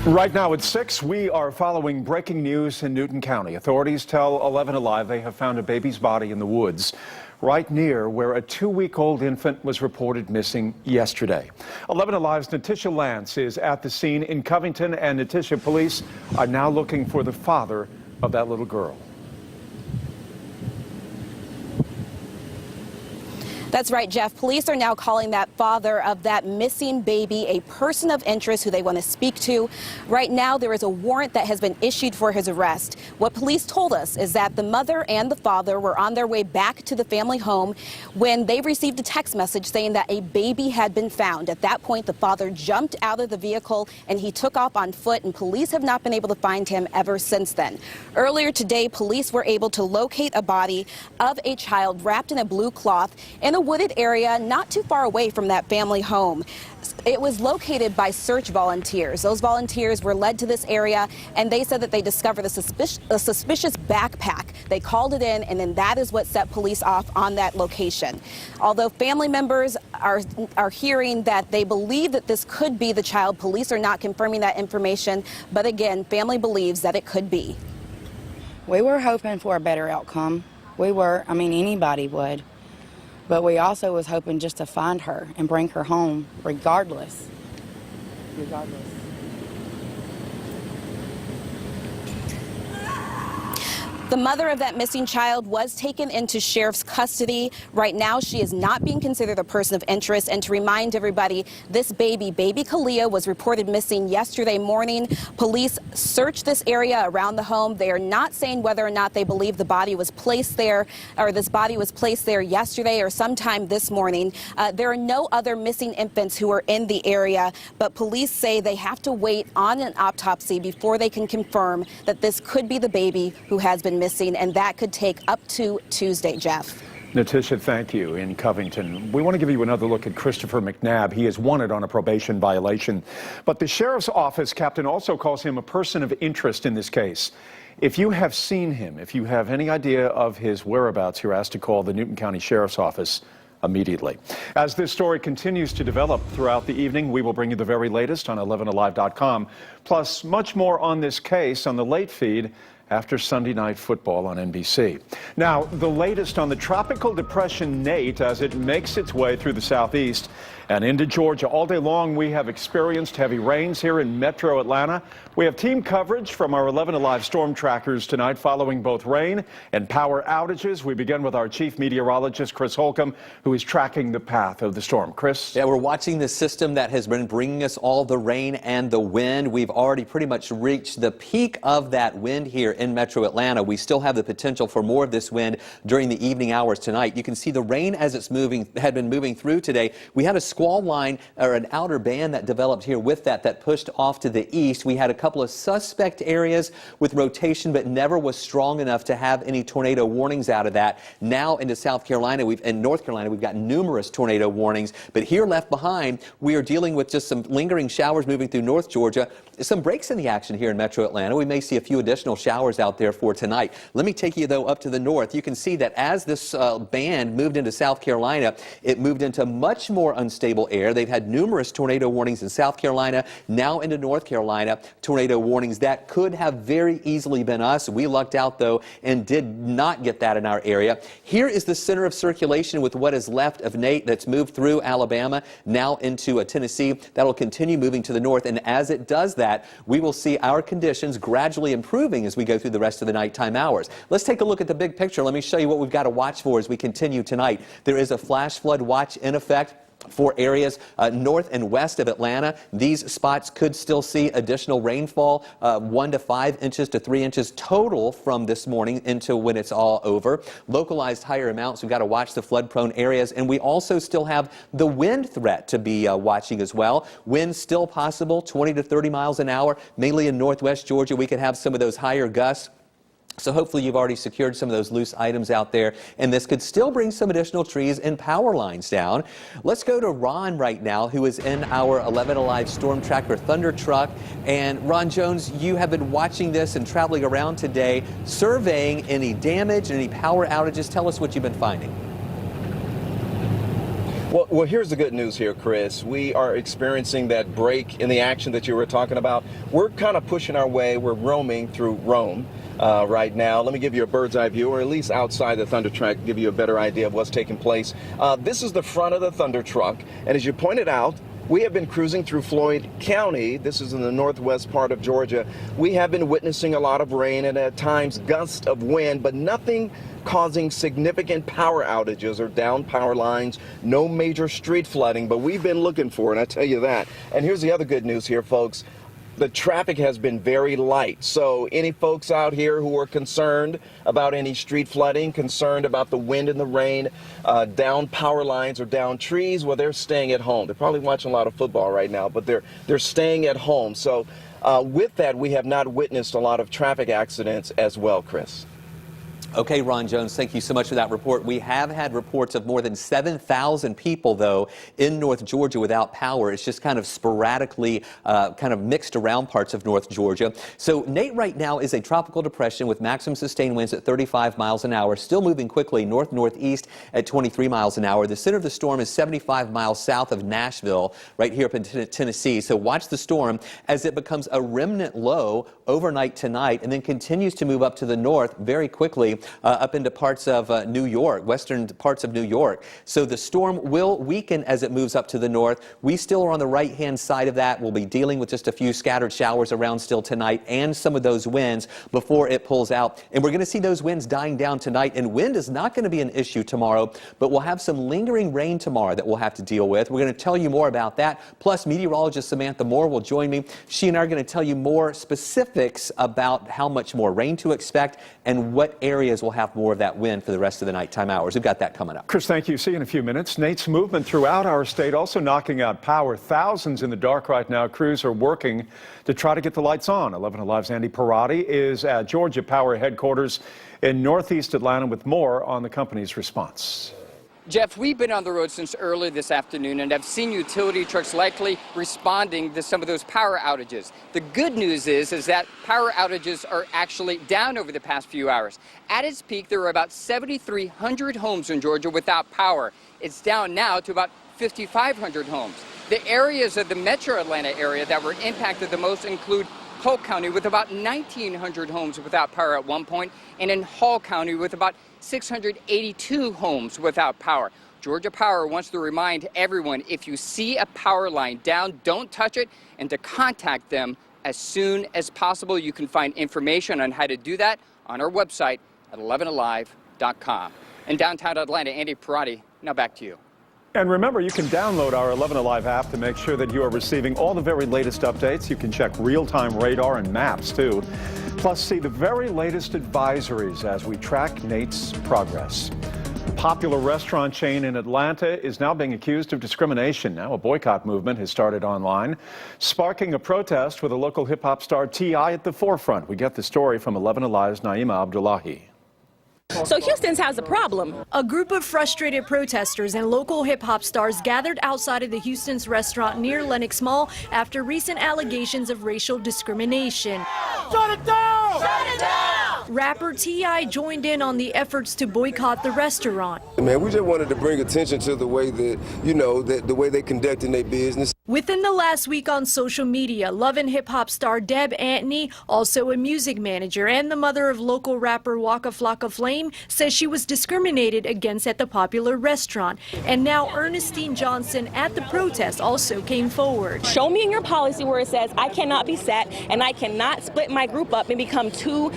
Right now at 6, we are following breaking news in Newton County. Authorities tell 11 Alive they have found a baby's body in the woods right near where a 2-week-old infant was reported missing yesterday. 11 Alive's Natisha Lance is at the scene in Covington, and Natisha, police are now looking for the father of that little girl. That's right, Jeff. Police are now calling that father of that missing baby a person of interest who they want to speak to. Right now, there is a warrant that has been issued for his arrest. What police told us is that the mother and the father were on their way back to the family home when they received a text message saying that a baby had been found. At that point, the father jumped out of the vehicle and he took off on foot, and police have not been able to find him ever since then. Earlier today, police were able to locate a body of a child wrapped in a blue cloth in a wooded area not too far away from that family home. It was located by search volunteers. Those volunteers were led to this area, and they said that they discovered a suspicious backpack. They called it in, and then that is what set police off on that location. Although family members are hearing that they believe that this could be the child, police are not confirming that information. But again, family believes that it could be. We were hoping for a better outcome. Anybody would. But we also was hoping just to find her and bring her home regardless. The mother of that missing child was taken into sheriff's custody. Right now, she is not being considered a person of interest. And to remind everybody, this baby Kalia, was reported missing yesterday morning. Police searched this area around the home. They are not saying whether or not they believe the body was placed there, or this body was placed there yesterday or sometime this morning. There are no other missing infants who are in the area, but police say they have to wait on an autopsy before they can confirm that this could be the baby who has been missing, and that could take up to Tuesday, Jeff. Natisha, thank you. In Covington, we want to give you another look at Christopher McNabb. He is wanted on a probation violation, but the sheriff's office captain also calls him a person of interest in this case. If you have seen him, if you have any idea of his whereabouts, you're asked to call the Newton County Sheriff's Office immediately. As this story continues to develop throughout the evening, we will bring you the very latest on 11alive.com, plus much more on this case on the late feed after Sunday Night Football on NBC. Now, the latest on the tropical depression Nate as it makes its way through the southeast and into Georgia. All day long, we have experienced heavy rains here in metro Atlanta. We have team coverage from our 11 Alive storm trackers tonight following both rain and power outages. We begin with our chief meteorologist, Chris Holcomb, who is tracking the path of the storm. Chris? Yeah, we're watching the system that has been bringing us all the rain and the wind. We've already pretty much reached the peak of that wind here in metro Atlanta. We still have the potential for more of this wind during the evening hours tonight. You can see the rain as it's had been moving through today. We had a squall line, or an outer band, that developed here with that pushed off to the east. We had a couple of suspect areas with rotation, but never was strong enough to have any tornado warnings out of that. Now into South Carolina, in North Carolina, we've got numerous tornado warnings, but here left behind, we are dealing with just some lingering showers moving through North Georgia. Some breaks in the action here in metro Atlanta. We may see a few additional showers out there for tonight. Let me take you, though, up to the north. You can see that as this band moved into South Carolina, it moved into much more unstable air. They've had numerous tornado warnings in South Carolina, now into North Carolina. Tornado warnings that could have very easily been us. We lucked out, though, and did not get that in our area. Here is the center of circulation with what is left of Nate that's moved through Alabama, now into Tennessee. That'll continue moving to the north, and as it does that, we will see our conditions gradually improving as we go through the rest of the nighttime hours. Let's take a look at the big picture. Let me show you what we've got to watch for as we continue tonight. There is a flash flood watch in effect for areas north and west of Atlanta. These spots could still see additional rainfall, 1 to 5 inches to 3 inches total from this morning into when it's all over. Localized higher amounts. We've got to watch the flood-prone areas, and we also still have the wind threat to be watching as well. Wind still possible, 20 to 30 miles an hour, mainly in northwest Georgia. We could have some of those higher gusts. So hopefully you've already secured some of those loose items out there, and this could still bring some additional trees and power lines down. Let's go to Ron right now, who is in our 11 Alive Storm Tracker Thunder Truck. And Ron Jones, you have been watching this and traveling around today, surveying any damage, any power outages. Tell us what you've been finding. Well, here's the good news here, Chris. We are experiencing that break in the action that you were talking about. We're kind of pushing our way. We're roaming through Rome right now. Let me give you a bird's eye view, or at least outside the Thunder Truck, give you a better idea of what's taking place. This is the front of the Thunder Truck, and as you pointed out, we have been cruising through Floyd County. This is in the northwest part of Georgia. We have been witnessing a lot of rain and at times gusts of wind, but nothing causing significant power outages or down power lines, no major street flooding, but we've been looking for it, I tell you that. And here's the other good news here, folks. The traffic has been very light. So any folks out here who are concerned about any street flooding, concerned about the wind and the rain, down power lines or down trees, well, they're staying at home. They're probably watching a lot of football right now, but they're staying at home. So with that, we have not witnessed a lot of traffic accidents as well, Chris. Okay, Ron Jones, thank you so much for that report. We have had reports of more than 7,000 people, though, in North Georgia without power. It's just kind of sporadically kind of mixed around parts of North Georgia. So Nate right now is a tropical depression with maximum sustained winds at 35 miles an hour, still moving quickly north-northeast at 23 miles an hour. The center of the storm is 75 miles south of Nashville, right here up in Tennessee. So watch the storm as it becomes a remnant low overnight tonight and then continues to move up to the north very quickly. Up into parts of New York, western parts of New York. So the storm will weaken as it moves up to the north. We still are on the right-hand side of that. We'll be dealing with just a few scattered showers around still tonight and some of those winds before it pulls out. And we're going to see those winds dying down tonight. And wind is not going to be an issue tomorrow, but we'll have some lingering rain tomorrow that we'll have to deal with. We're going to tell you more about that. Plus, meteorologist Samantha Moore will join me. She and I are going to tell you more specifics about how much more rain to expect and what areas will have more of that wind for the rest of the nighttime hours. We've got that coming up. Chris, thank you. See you in a few minutes. Nate's movement throughout our state also knocking out power. Thousands in the dark right now. Crews are working to try to get the lights on. 11 Alive's Andy Parati is at Georgia Power headquarters in northeast Atlanta with more on the company's response. Jeff, we've been on the road since early this afternoon and have seen utility trucks likely responding to some of those power outages. The good news is that power outages are actually down over the past few hours. At its peak, there were about 7,300 homes in Georgia without power. It's down now to about 5,500 homes. The areas of the metro Atlanta area that were impacted the most include Polk County with about 1,900 homes without power at one point, and in Hall County with about 682 homes without power. Georgia Power wants to remind everyone, if you see a power line down, don't touch it, and to contact them as soon as possible. You can find information on how to do that on our website at 11alive.com. In downtown Atlanta, Andy Parati, now back to you. And remember, you can download our 11 Alive app to make sure that you are receiving all the very latest updates. You can check real-time radar and maps, too. Plus, see the very latest advisories as we track Nate's progress. A popular restaurant chain in Atlanta is now being accused of discrimination. Now a boycott movement has started online, sparking a protest with a local hip-hop star T.I. at the forefront. We get the story from 11 Alive's Naima Abdullahi. So Houston's has a problem. A group of frustrated protesters and local hip-hop stars gathered outside of the Houston's restaurant near Lenox Mall after recent allegations of racial discrimination. Shut it down! Shut it down! Rapper T.I. joined in on the efforts to boycott the restaurant. Man, we just wanted to bring attention to the way that, the way they conducting their business. Within the last week on social media, Love and Hip Hop star Deb Antony, also a music manager and the mother of local rapper Waka Flocka Flame, says she was discriminated against at the popular restaurant. And now Ernestine Johnson at the protest also came forward. Show me in your policy where it says I cannot be sat and I cannot split my group up and become two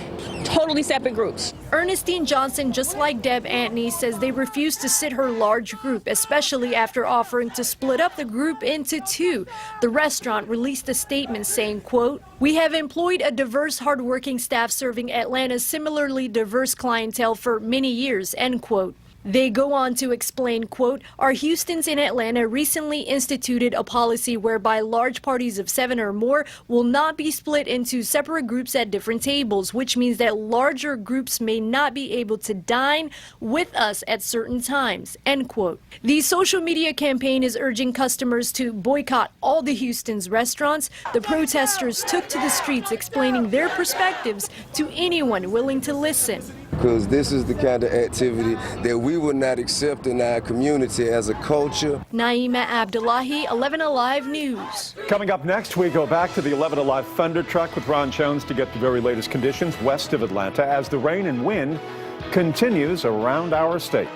totally separate groups. Ernestine Johnson, just like Deb Antony, says they refused to sit her large group, especially after offering to split up the group into two. The restaurant released a statement saying, quote, "We have employed a diverse, hardworking staff serving Atlanta's similarly diverse clientele for many years," end quote. They go on to explain, quote, "Our Houstons in Atlanta recently instituted a policy whereby large parties of 7 or more will not be split into separate groups at different tables, which means that larger groups may not be able to dine with us at certain times," end quote. The social media campaign is urging customers to boycott all the Houston's restaurants. The protesters took to the streets explaining their perspectives to anyone willing to listen. because this is the kind of activity that we would not accept in our community as a culture. Naima Abdullahi, 11 Alive News. Coming up next, we go back to the 11 Alive Thunder Truck with Ron Jones to get the very latest conditions west of Atlanta as the rain and wind continues around our state.